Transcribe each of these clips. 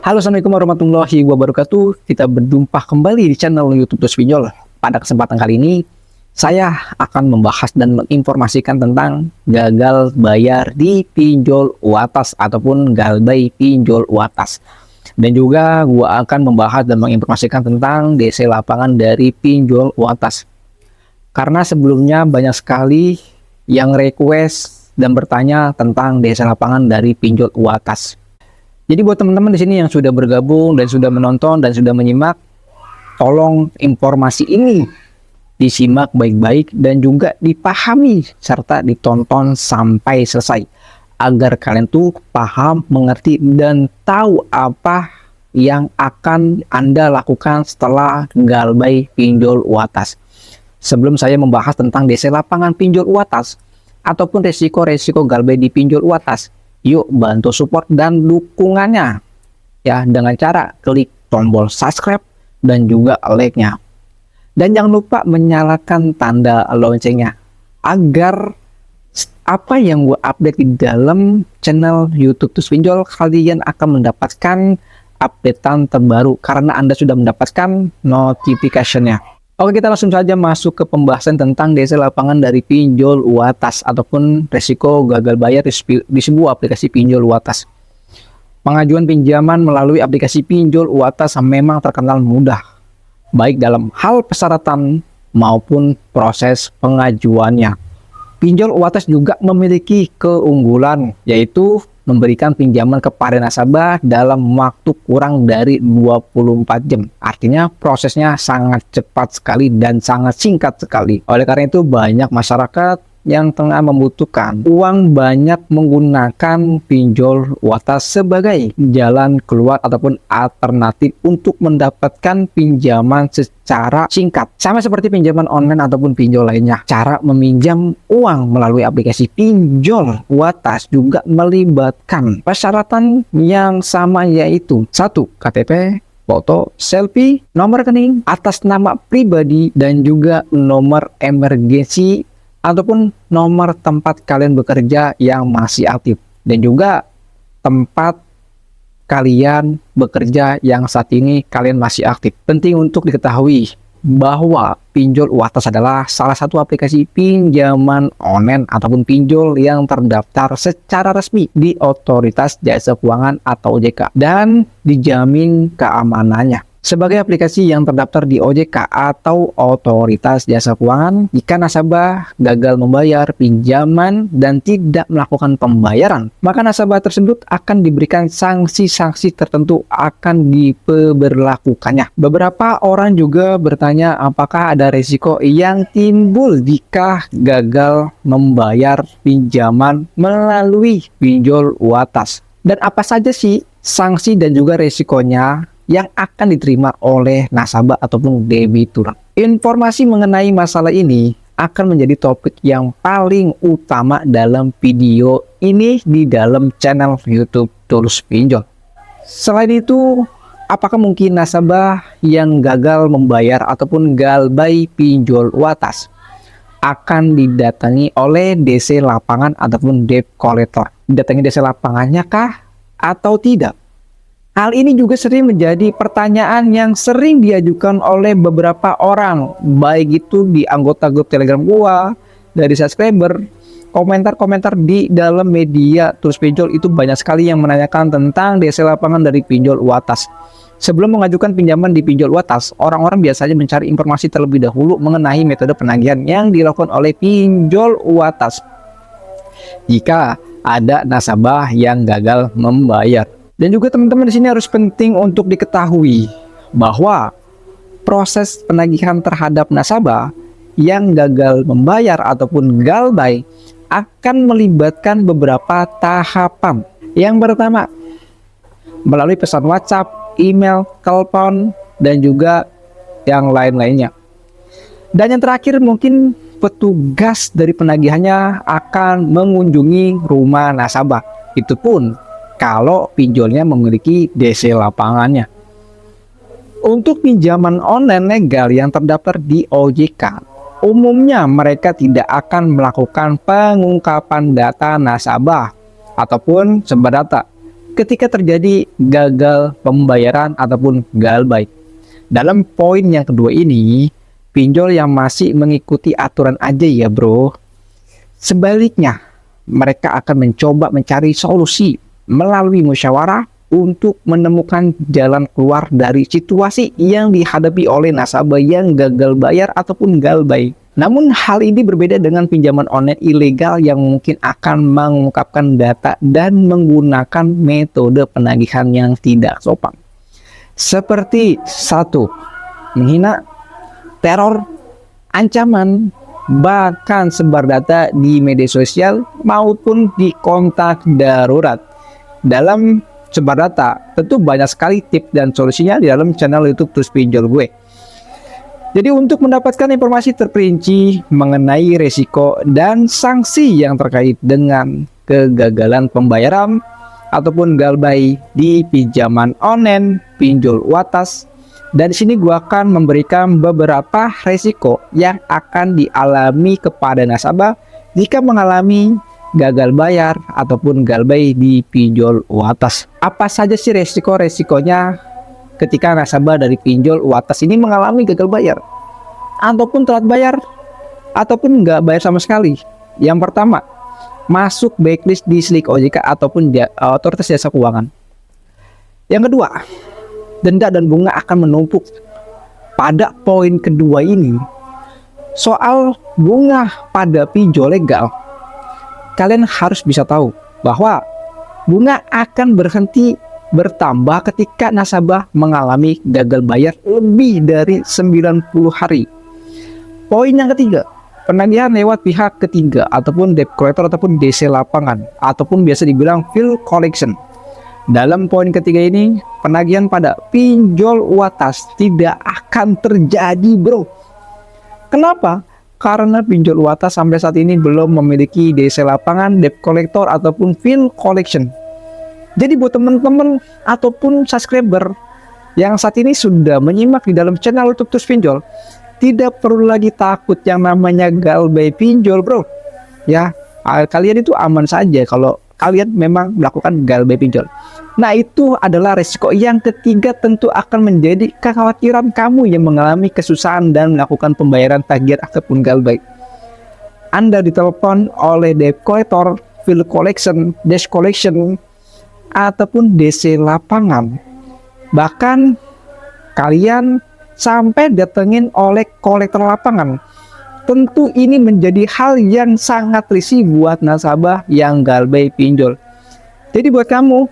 Halo, assalamualaikum warahmatullahi wabarakatuh. Kita berjumpa kembali di channel YouTube Terus Pinjol. Pada kesempatan kali ini, saya akan membahas dan menginformasikan tentang gagal bayar di pinjol UATAS ataupun galbay pinjol UATAS. Dan juga gua akan membahas dan menginformasikan tentang DC lapangan dari pinjol UATAS. Karena sebelumnya banyak sekali yang request dan bertanya tentang DC lapangan dari pinjol UATAS. Jadi buat teman-teman di sini yang sudah bergabung dan sudah menonton dan sudah menyimak, tolong informasi ini disimak baik-baik dan juga dipahami serta ditonton sampai selesai agar kalian tuh paham, mengerti dan tahu apa yang akan Anda lakukan setelah galbay pinjol UATAS. Sebelum saya membahas tentang DC lapangan pinjol UATAS ataupun resiko-resiko galbay di pinjol UATAS, yuk bantu support dan dukungannya ya dengan cara klik tombol subscribe dan juga like-nya. Dan jangan lupa menyalakan tanda loncengnya agar apa yang gue update di dalam channel YouTube Terus Pinjol kalian akan mendapatkan updatean terbaru karena Anda sudah mendapatkan notification-nya. Oke, kita langsung saja masuk ke pembahasan tentang DC lapangan dari pinjol UATAS ataupun resiko gagal bayar di sebuah aplikasi pinjol UATAS. Pengajuan pinjaman melalui aplikasi pinjol UATAS memang terkenal mudah, baik dalam hal persyaratan maupun proses pengajuannya. Pinjol UATAS juga memiliki keunggulan, yaitu memberikan pinjaman kepada nasabah dalam waktu kurang dari 24 jam. Artinya prosesnya sangat cepat sekali dan sangat singkat sekali. Oleh karena itu banyak masyarakat yang tengah membutuhkan uang banyak menggunakan pinjol UATAS sebagai jalan keluar ataupun alternatif untuk mendapatkan pinjaman secara singkat. Sama seperti pinjaman online ataupun pinjol lainnya. Cara meminjam uang melalui aplikasi pinjol UATAS juga melibatkan persyaratan yang sama, yaitu 1. KTP, foto, selfie, nomor rekening atas nama pribadi dan juga nomor emergensi ataupun nomor tempat kalian bekerja yang masih aktif dan juga tempat kalian bekerja yang saat ini kalian masih aktif. Penting untuk diketahui bahwa pinjol UATAS adalah salah satu aplikasi pinjaman online ataupun pinjol yang terdaftar secara resmi di Otoritas Jasa Keuangan atau OJK dan dijamin keamanannya. Sebagai aplikasi yang terdaftar di OJK atau Otoritas Jasa Keuangan, jika nasabah gagal membayar pinjaman dan tidak melakukan pembayaran, maka nasabah tersebut akan diberikan sanksi-sanksi tertentu akan diberlakukannya. Beberapa orang juga bertanya apakah ada risiko yang timbul jika gagal membayar pinjaman melalui pinjol UATAS. Dan apa saja sih sanksi dan juga risikonya yang akan diterima oleh nasabah ataupun debitur. Informasi mengenai masalah ini akan menjadi topik yang paling utama dalam video ini di dalam channel YouTube Terus Pinjol. Selain itu, apakah mungkin nasabah yang gagal membayar ataupun galbay pinjol UATAS akan didatangi oleh DC lapangan ataupun debt collector? Didatangi DC lapangannya kah atau tidak? Hal ini juga sering menjadi pertanyaan yang sering diajukan oleh beberapa orang, baik itu di anggota grup Telegram gua, dari subscriber, komentar-komentar di dalam media Terus Pinjol itu banyak sekali yang menanyakan tentang DC lapangan dari pinjol UATAS. Sebelum mengajukan pinjaman di pinjol UATAS, orang-orang biasanya mencari informasi terlebih dahulu mengenai metode penagihan yang dilakukan oleh pinjol UATAS jika ada nasabah yang gagal membayar. Dan juga teman-teman di sini harus penting untuk diketahui bahwa proses penagihan terhadap nasabah yang gagal membayar ataupun galbay akan melibatkan beberapa tahapan. Yang pertama, melalui pesan WhatsApp, email, telepon, dan juga yang lain-lainnya. Dan yang terakhir mungkin petugas dari penagihannya akan mengunjungi rumah nasabah. Itu pun kalau pinjolnya memiliki DC lapangannya. Untuk pinjaman online legal yang terdaftar di OJK, umumnya mereka tidak akan melakukan pengungkapan data nasabah ataupun sumber data ketika terjadi gagal pembayaran ataupun galbay. Dalam poin yang kedua ini, pinjol yang masih mengikuti aturan aja ya bro. Sebaliknya, mereka akan mencoba mencari solusi melalui musyawarah untuk menemukan jalan keluar dari situasi yang dihadapi oleh nasabah yang gagal bayar ataupun galbay. Namun hal ini berbeda dengan pinjaman online ilegal yang mungkin akan mengungkapkan data dan menggunakan metode penagihan yang tidak sopan. Seperti 1. Menghina, teror, ancaman, bahkan sebar data di media sosial maupun di kontak darurat. Dalam sebar data, tentu banyak sekali tips dan solusinya di dalam channel YouTube Terus Pinjol gue. Jadi untuk mendapatkan informasi terperinci mengenai resiko dan sanksi yang terkait dengan kegagalan pembayaran ataupun galbay di pinjaman online pinjol UATAS, dan di sini gua akan memberikan beberapa resiko yang akan dialami kepada nasabah jika mengalami gagal bayar ataupun galbay di pinjol UATAS. Apa saja sih resiko-resikonya ketika nasabah dari pinjol UATAS ini mengalami gagal bayar ataupun telat bayar ataupun nggak bayar sama sekali? Yang pertama, masuk blacklist di SLIK OJK ataupun Otoritas Jasa Keuangan. Yang kedua, denda dan bunga akan menumpuk. Pada poin kedua ini, soal bunga pada pinjol legal, kalian harus bisa tahu bahwa bunga akan berhenti bertambah ketika nasabah mengalami gagal bayar lebih dari 90 hari. Poin yang ketiga, penagihan lewat pihak ketiga ataupun debt collector ataupun DC lapangan ataupun biasa dibilang field collection. Dalam poin ketiga ini, penagihan pada pinjol UATAS tidak akan terjadi bro. Kenapa? Karena pinjol UATAS sampai saat ini belum memiliki DC lapangan, debt collector ataupun field collection. Jadi buat teman-teman ataupun subscriber yang saat ini sudah menyimak di dalam channel YouTube Terus Pinjol, tidak perlu lagi takut yang namanya galbay pinjol bro. Ya, kalian itu aman saja kalau kalian memang melakukan galbay pinjol. Nah, itu adalah resiko yang ketiga, tentu akan menjadi kekhawatiran kamu yang mengalami kesusahan dan melakukan pembayaran tagihan ataupun galbay. Anda ditelepon oleh debt collector, field collection, dash collection, ataupun DC lapangan. Bahkan kalian sampai datengin oleh kolektor lapangan. Tentu ini menjadi hal yang sangat risih buat nasabah yang galbay pinjol. Jadi buat kamu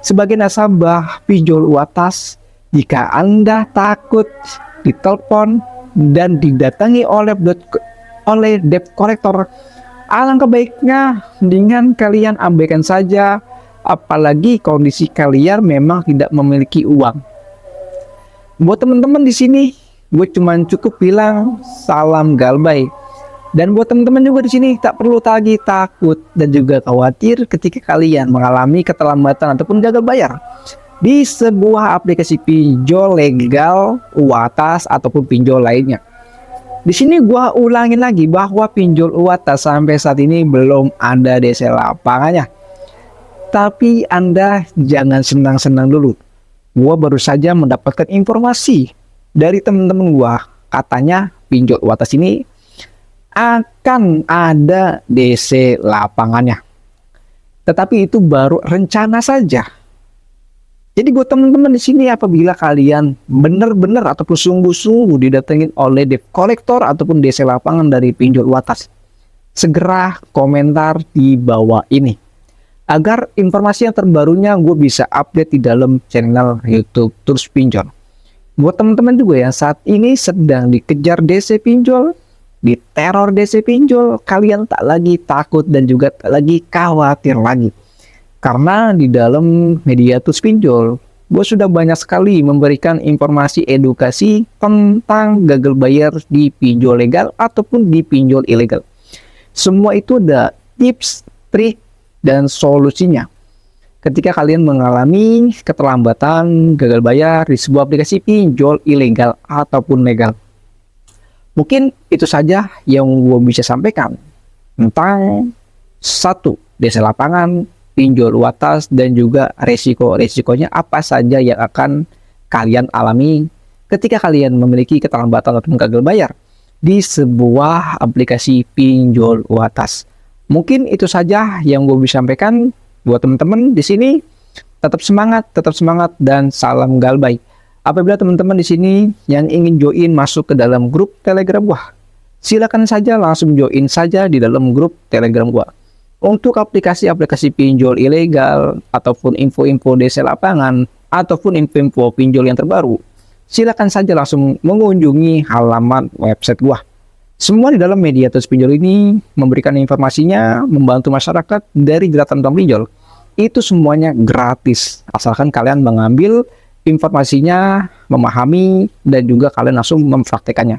sebagai nasabah pinjol UATAS, jika Anda takut ditelepon dan didatangi oleh debt collector, alangkah baiknya dengan kalian abaikan saja, apalagi kondisi kalian memang tidak memiliki uang. Buat teman-teman di sini, gue cuma cukup bilang salam galbay. Dan buat teman-teman juga di sini, tak perlu lagi takut dan juga khawatir ketika kalian mengalami keterlambatan ataupun gagal bayar di sebuah aplikasi pinjol legal UATAS ataupun pinjol lainnya. Di sini gua ulangin lagi bahwa pinjol UATAS sampai saat ini belum ada DC lapangannya. Tapi Anda jangan senang-senang dulu. Gua baru saja mendapatkan informasi dari teman-teman gua, katanya pinjol UATAS ini akan ada DC lapangannya. Tetapi itu baru rencana saja. Jadi buat teman-teman di sini, apabila kalian benar-benar ataupun sungguh-sungguh didatengin oleh debt collector ataupun DC lapangan dari pinjol UATAS, segera komentar di bawah ini agar informasi yang terbarunya gue bisa update di dalam channel YouTube Terus Pinjol. Buat teman-teman juga yang saat ini sedang dikejar DC pinjol, diteror DC pinjol, kalian tak lagi takut dan juga tak lagi khawatir lagi. Karena di dalam media Terus Pinjol, gue sudah banyak sekali memberikan informasi edukasi tentang gagal bayar di pinjol legal ataupun di pinjol ilegal. Semua itu ada tips, trik, dan solusinya. Ketika kalian mengalami keterlambatan gagal bayar di sebuah aplikasi pinjol ilegal ataupun legal. Mungkin itu saja yang gue bisa sampaikan tentang 1. DC lapangan, pinjol atas dan juga resikonya apa saja yang akan kalian alami ketika kalian memiliki keterlambatan atau gagal bayar di sebuah aplikasi pinjol atas. Mungkin itu saja yang gue bisa sampaikan buat teman-teman di sini. Tetap semangat dan salam galbay. Apabila teman-teman di sini yang ingin join masuk ke dalam grup Telegram gua, silakan saja langsung join saja di dalam grup Telegram gua. Untuk aplikasi-aplikasi pinjol ilegal ataupun info-info desa lapangan ataupun info-info pinjol yang terbaru, silakan saja langsung mengunjungi halaman website gua. Semua di dalam media terus pinjol ini memberikan informasinya, membantu masyarakat dari jeratan utang pinjol. Itu semuanya gratis, asalkan kalian mengambil informasinya, memahami, dan juga kalian langsung mempraktekannya.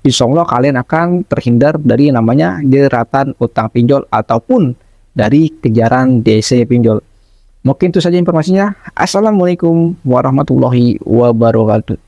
Insya Allah kalian akan terhindar dari namanya jeratan utang pinjol ataupun dari kejaran DC pinjol. Mungkin itu saja informasinya. Assalamualaikum warahmatullahi wabarakatuh.